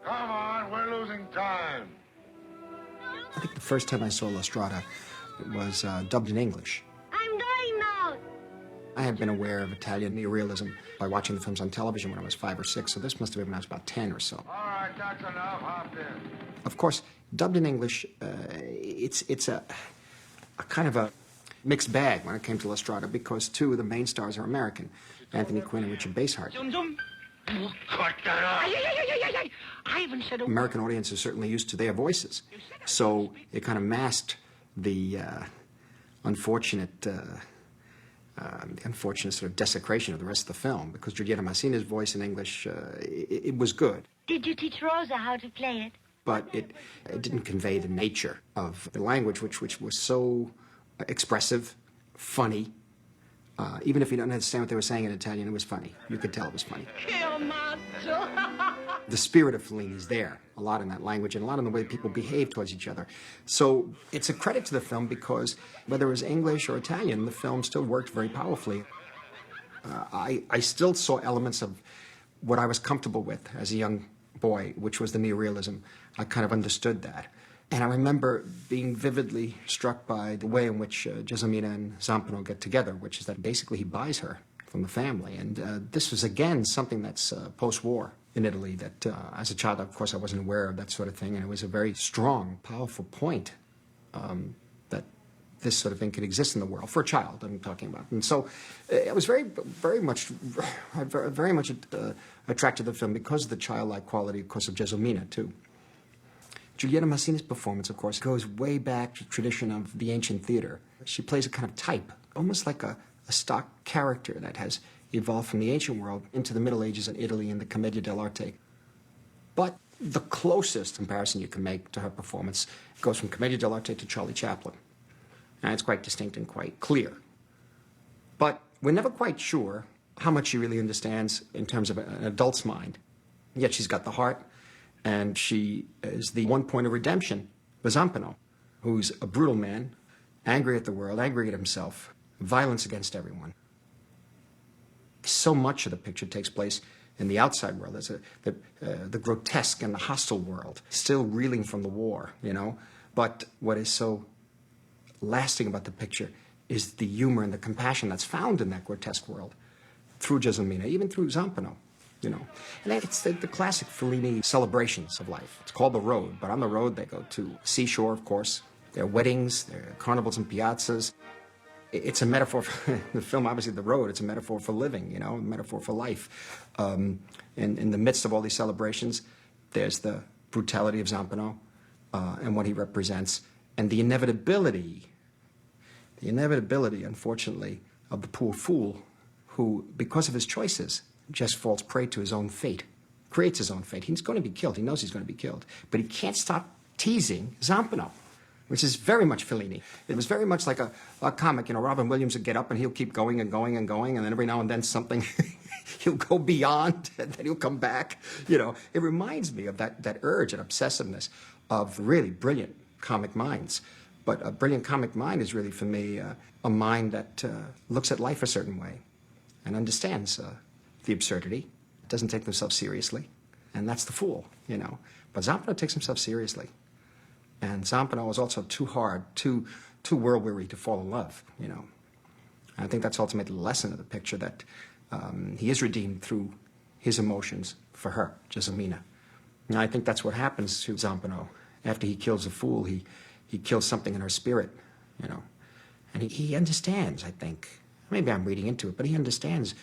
Come on, we're losing time. I think the first time I saw La Strada, it was dubbed in English. I'm going now. I had been aware of Italian neorealism by watching the films on television when I was 5 or 6, so this must have been when I was about 10 or so. All right, that's enough. Hop in. Of course, dubbed in English, it's a kind of a mixed bag when it came to La Strada because two of the main stars are American, Anthony Quinn and Richard Basehart. Cut that out. I haven't said a American audiences are certainly used to their voices, so it kind of masked the unfortunate sort of desecration of the rest of the film because Giulietta Massina's voice in English, it was good. Did you teach Rosa how to play it? But it didn't convey the nature of the language, which was so expressive, funny. Even if you don't understand what they were saying in Italian, it was funny. You could tell it was funny. The spirit of Fellini is there, a lot in that language and a lot in the way people behave towards each other. So it's a credit to the film because whether it was English or Italian, the film still worked very powerfully. I still saw elements of what I was comfortable with as a young boy, which was the neorealism. I kind of understood that. And I remember being vividly struck by the way in which Gessamina and Zampano get together, which is that basically he buys her from the family. And this was, again, something that's post-war in Italy that, as a child, of course, I wasn't aware of that sort of thing. And it was a very strong, powerful point that this sort of thing could exist in the world, for a child, I'm talking about. And so I was very much attracted to the film because of the childlike quality, of course, of Gessamina, too. Giulietta Massina's performance, of course, goes way back to the tradition of the ancient theater. She plays a kind of type, almost like a stock character that has evolved from the ancient world into the Middle Ages in Italy and the Commedia dell'arte. But the closest comparison you can make to her performance goes from Commedia dell'arte to Charlie Chaplin. And it's quite distinct and quite clear. But we're never quite sure how much she really understands in terms of an adult's mind. Yet she's got the heart. And she is the one point of redemption for Zampano, who's a brutal man, angry at the world, angry at himself, violence against everyone. So much of the picture takes place in the outside world. There's the grotesque and the hostile world, still reeling from the war, you know. But what is so lasting about the picture is the humor and the compassion that's found in that grotesque world through Gessamina, even through Zampano. You know, and it's the classic Fellini celebrations of life. It's called The Road, but on the road they go to seashore, of course. There are weddings, there are carnivals and piazzas. It's a metaphor for the film, obviously, The Road. It's a metaphor for living, you know, a metaphor for life. In the midst of all these celebrations, there's the brutality of Zampano and what he represents, and the inevitability, unfortunately, of the poor fool who, because of his choices, just falls prey to his own fate, creates his own fate. He's going to be killed. He knows he's going to be killed. But he can't stop teasing Zampano, which is very much Fellini. It was very much like a comic. You know, Robin Williams would get up and he'll keep going and going and going, and then every now and then something, he'll go beyond, and then he'll come back. You know, it reminds me of that urge and obsessiveness of really brilliant comic minds. But a brilliant comic mind is really, for me, a mind that looks at life a certain way and understands the absurdity, doesn't take themselves seriously, and that's the fool, you know. But Zampano takes himself seriously, and Zampano is also too hard, too world-weary to fall in love, you know. And I think that's ultimately the lesson of the picture, that he is redeemed through his emotions for her, Gessamina. And I think that's what happens to Zampano. After he kills the fool, he kills something in her spirit, you know. And he understands, I think. Maybe I'm reading into it, but he understands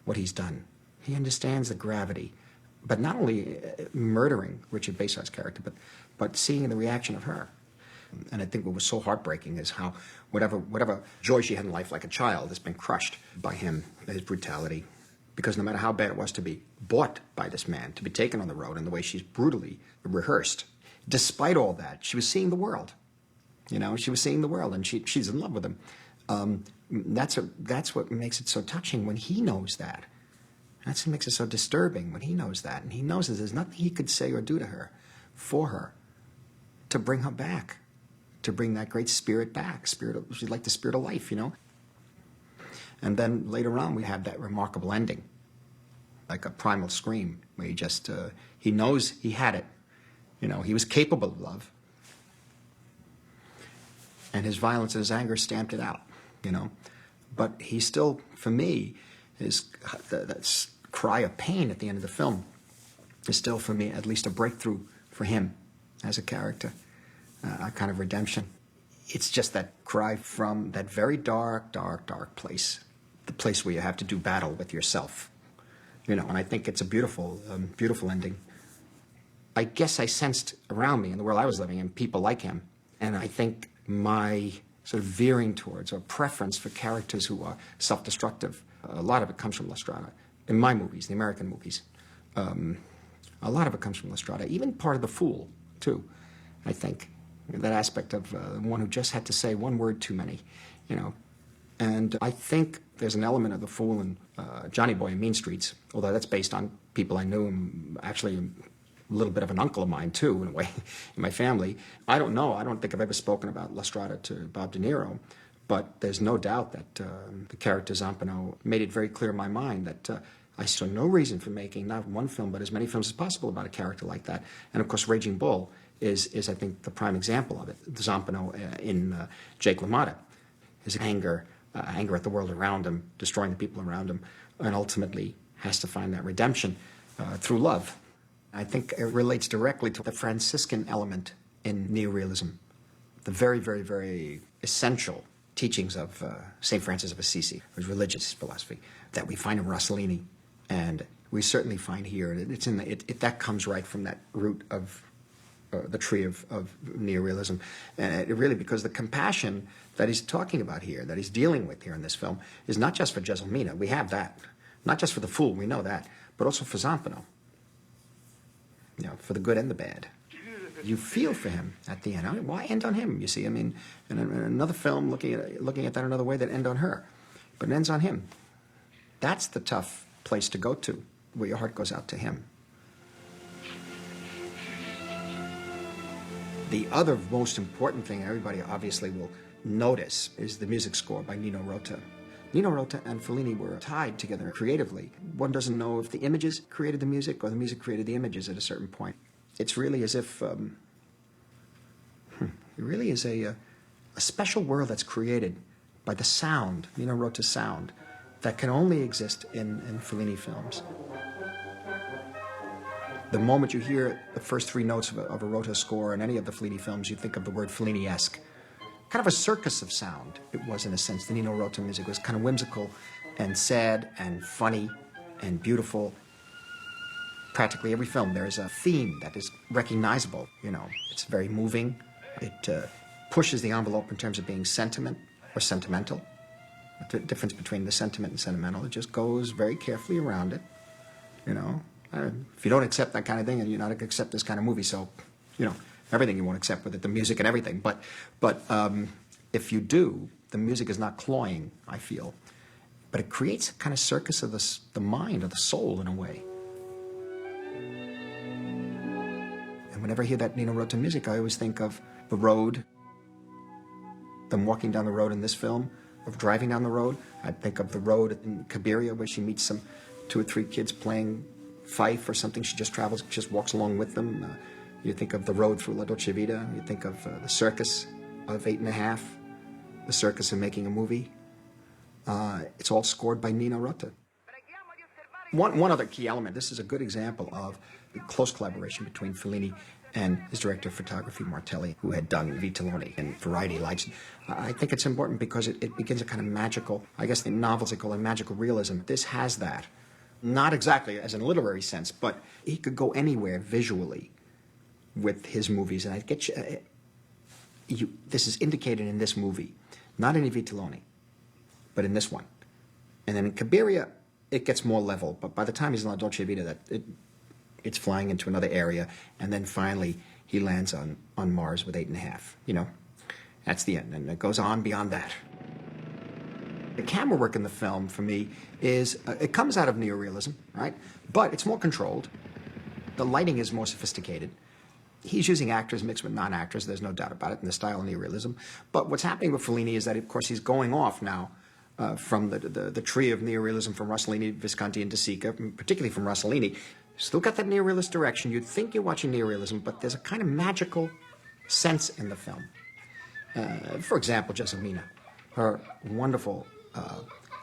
what he's done. He understands the gravity, but not only murdering Richard Basehart's character, but seeing the reaction of her. And I think what was so heartbreaking is how whatever joy she had in life like a child has been crushed by him, his brutality. Because no matter how bad it was to be bought by this man, to be taken on the road, and the way she's brutally rehearsed, despite all that, she was seeing the world. You know, she was seeing the world, and she's in love with him. That's what makes it so touching when he knows that. That's what makes it so disturbing when he knows that. And he knows that there's nothing he could say or do to her, for her, to bring her back, to bring that great spirit back. She's like the spirit of life, you know? And then later on, we have that remarkable ending like a primal scream, where he just, he knows he had it. You know, he was capable of love. And his violence and his anger stamped it out, you know. But he still, for me, that cry of pain at the end of the film is still, for me, at least a breakthrough for him as a character, a kind of redemption. It's just that cry from that very dark, dark, dark place, the place where you have to do battle with yourself, you know, and I think it's a beautiful, beautiful ending. I guess I sensed around me in the world I was living in people like him, and I think my sort of veering towards or preference for characters who are self-destructive, a lot of it comes from La Strada. In my movies, the American movies, a lot of it comes from La Strada, even part of The Fool, too, I think. That aspect of one who just had to say one word too many, you know. And I think there's an element of The Fool in Johnny Boy and Mean Streets, although that's based on people I knew, and actually a little bit of an uncle of mine, too, in a way, in my family. I don't know. I don't think I've ever spoken about La Strada to Bob De Niro, but there's no doubt that the character Zampano made it very clear in my mind that I saw no reason for making not one film, but as many films as possible about a character like that. And, of course, Raging Bull is I think, the prime example of it. Zampano in Jake LaMotta, his anger at the world around him, destroying the people around him, and ultimately has to find that redemption through love. I think it relates directly to the Franciscan element in neorealism, the very, very, very essential teachings of St. Francis of Assisi, his religious philosophy, that we find in Rossellini, and we certainly find here. It's in that comes right from that root of the tree of neorealism, and it really, because the compassion that he's talking about here, that he's dealing with here in this film, is not just for Geselmina. We have that, not just for the fool. We know that, but also for Zampano. You know, for the good and the bad. You feel for him at the end. I mean, why end on him? You see, I mean, in another film, looking at that another way, that end on her, but it ends on him. That's the tough place to go to, where your heart goes out to him. The other most important thing everybody obviously will notice is the music score by Nino Rota. Nino Rota and Fellini were tied together creatively. One doesn't know if the images created the music or the music created the images at a certain point. It's really as if it really is a special world that's created by the sound, Nino Rota's sound, that can only exist in Fellini films. The moment you hear the first three notes of a Rota score in any of the Fellini films, you think of the word Fellini-esque. Kind of a circus of sound, it was, in a sense. The Nino Rota music was kind of whimsical and sad and funny and beautiful. Practically every film, there is a theme that is recognizable, you know. It's very moving. It pushes the envelope in terms of being sentiment or sentimental. The difference between the sentiment and sentimental, it just goes very carefully around it, you know. If you don't accept that kind of thing, and you're not going to accept this kind of movie, so, you know, everything you won't accept with it, the music and everything. But if you do, the music is not cloying, I feel. But it creates a kind of circus of the mind, of the soul, in a way. And whenever I hear that Nino Rota music, I always think of the road, them walking down the road in this film, of driving down the road. I think of the road in Cabiria, where she meets some 2 or 3 kids playing fife or something. She just walks along with them. You think of the road through La Dolce Vita. You think of the circus of 8½, the circus of making a movie. It's all scored by Nino Rota. One other key element, this is a good example of the close collaboration between Fellini and his director of photography, Martelli, who had done Vitelloni and Variety Lights. I think it's important because it begins a kind of magical, I guess the novels they call it magical realism. This has that. Not exactly as in a literary sense, but he could go anywhere visually with his movies. And I get you, this is indicated in this movie, not in Vitelloni, but in this one. And then in Cabiria, it gets more level. But by the time he's in La Dolce Vita, it's flying into another area. And then finally, he lands on Mars with 8½. You know, that's the end. And it goes on beyond that. The camera work in the film, for me, is, it comes out of neorealism, right? But it's more controlled. The lighting is more sophisticated. He's using actors mixed with non-actors, there's no doubt about it, in the style of neorealism. But what's happening with Fellini is that, of course, he's going off now from the tree of neorealism from Rossellini, Visconti, and De Sica, particularly from Rossellini. Still got that neorealist direction. You'd think you're watching neorealism, but there's a kind of magical sense in the film. For example, Jessamina, her wonderful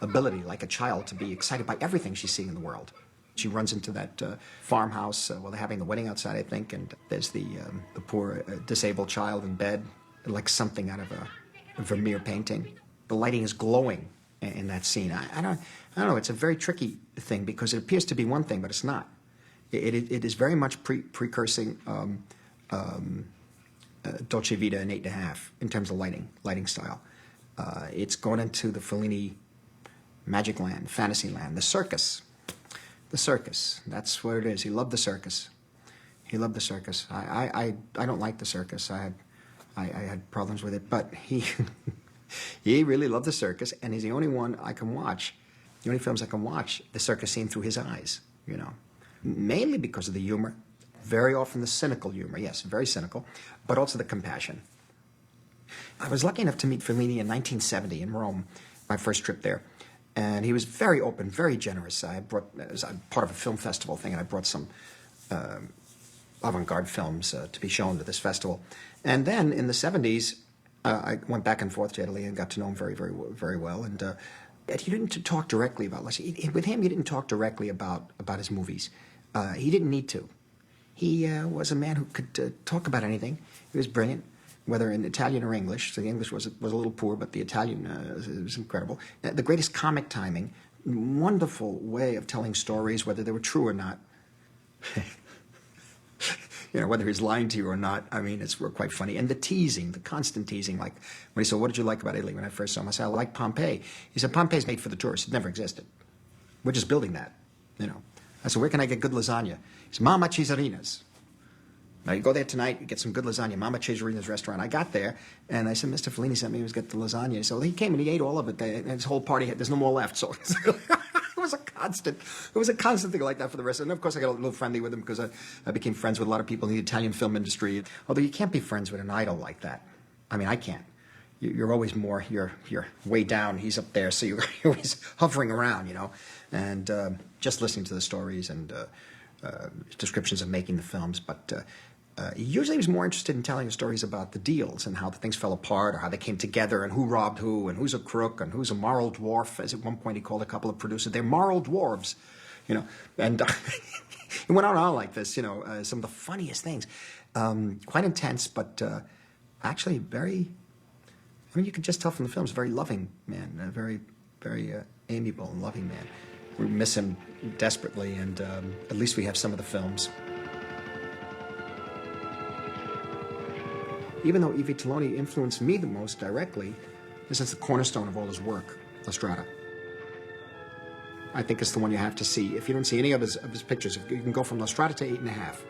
ability, like a child, to be excited by everything she's seeing in the world. She runs into that farmhouse while they're having the wedding outside, I think, and there's the poor disabled child in bed, like something out of a Vermeer painting. The lighting is glowing in that scene. I don't know. It's a very tricky thing because it appears to be one thing, but it's not. It is very much precursing Dolce Vita and 8.5 in terms of lighting style. It's gone into the Fellini magic land, fantasy land, the circus. The circus. That's what it is. He loved the circus. He loved the circus. I don't like the circus. I had problems with it, but he he really loved the circus, and he's the only one I can watch. The only films I can watch the circus scene through his eyes. You know, mainly because of the humor. Very often the cynical humor. Yes, very cynical, but also the compassion. I was lucky enough to meet Fellini in 1970 in Rome, my first trip there. And he was very open, very generous. I was part of a film festival thing, and I brought some avant-garde films to be shown to this festival. And then in the 70s, I went back and forth to Italy and got to know him very, very, very well. And he didn't talk directly about with him, he didn't talk directly about his movies. He didn't need to. He was a man who could talk about anything. He was brilliant, whether in Italian or English. So the English was a little poor, but the Italian was incredible. The greatest comic timing, wonderful way of telling stories, whether they were true or not. You know, whether he's lying to you or not. I mean, it's quite funny. And the teasing, the constant teasing, like when he said, "What did you like about Italy?" When I first saw him, I said, "I like Pompeii." He said, "Pompeii's made for the tourists. It never existed. We're just building that, you know." I said, "Where can I get good lasagna?" He said, "Mama Cesarina's." Now, you go there tonight, you get some good lasagna, Mama Cesarina's restaurant. I got there, and I said, "Mr. Fellini sent me to get the lasagna." So he came and he ate all of it. And his whole party, there's no more left. So it was a constant thing like that for the rest. And of course, I got a little friendly with him because I became friends with a lot of people in the Italian film industry. Although you can't be friends with an idol like that. I mean, I can't. You're always more, you're way down, he's up there, so you're always hovering around, you know. And just listening to the stories and descriptions of making the films, but usually he was more interested in telling the stories about the deals and how the things fell apart or how they came together and who robbed who and who's a crook and who's a moral dwarf, as at one point he called a couple of producers. They're moral dwarves, you know. And it went on like this, you know, some of the funniest things. Quite intense, but actually very, I mean, you could just tell from the films, very loving man, a very, very amiable and loving man. We miss him desperately, and at least we have some of the films. Even though I Vitelloni influenced me the most directly, this is the cornerstone of all his work, La Strada. I think it's the one you have to see. If you don't see any of his pictures, if you can go from La Strada to 8.5,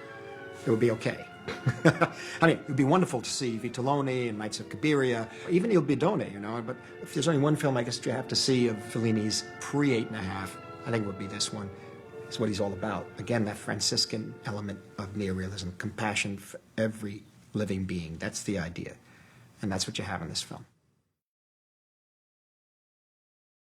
it would be okay. I mean, it would be wonderful to see Vitelloni and Nights of Cabiria, even Il Bidone, you know, but if there's only one film I guess you have to see of Fellini's pre-8.5, I think it would be this one. It's what he's all about. Again, that Franciscan element of neorealism, compassion for every living being. That's the idea. And that's what you have in this film.